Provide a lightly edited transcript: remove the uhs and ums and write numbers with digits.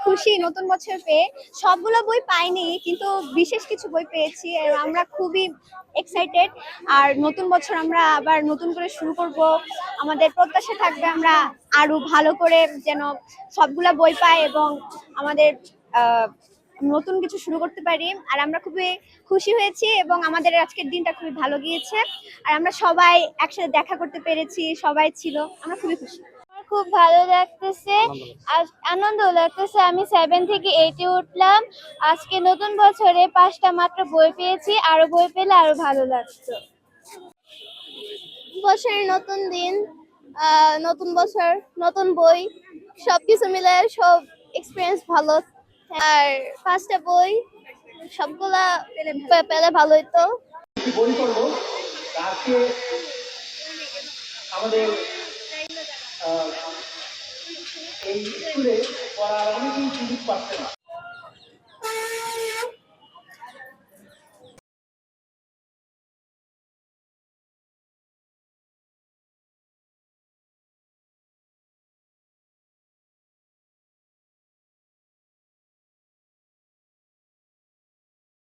খুশি নতুন বছর পেয়ে। সবগুলো বই পাইনি, কিন্তু বিশেষ কিছু বই পেয়েছি। আর আমরা খুবই এক্সাইটেড। আর নতুন বছর আমরা আবার নতুন করে শুরু করব। আমাদের প্রত্যাশা থাকবে আমরা আরো ভালো করে যেন সবগুলা বই পাই এবং আমাদের আহ, নতুন কিছু শুরু করতে পারি। আর আমরা খুবই খুশি হয়েছি এবং আমাদের আজকের দিনটা খুবই ভালো গিয়েছে। আর আমরা সবাই একসাথে দেখা করতে পেরেছি, সবাই ছিল, আমরা খুবই খুশি। আমার খুব ভালো লাগতেছে, আনন্দ লাগতেছে। আমি 7 থেকে 8-এ উঠলাম। আজকে নতুন বছরে 5টা মাত্র বই পেয়েছি, আরো বই পেলে আরো ভালো লাগতো। বছরের নতুন দিন, নতুন বছর, নতুন বই, সবকিছু মিলে সব এক্সপিরিয়েন্স ভালো। আর 5টা বই সবগুলা পেলে ভালো হতো। বই পড়বো আজকে আমাদের এই স্কুলে পড়ার অনেকেই সুযোগ পাচ্ছে না।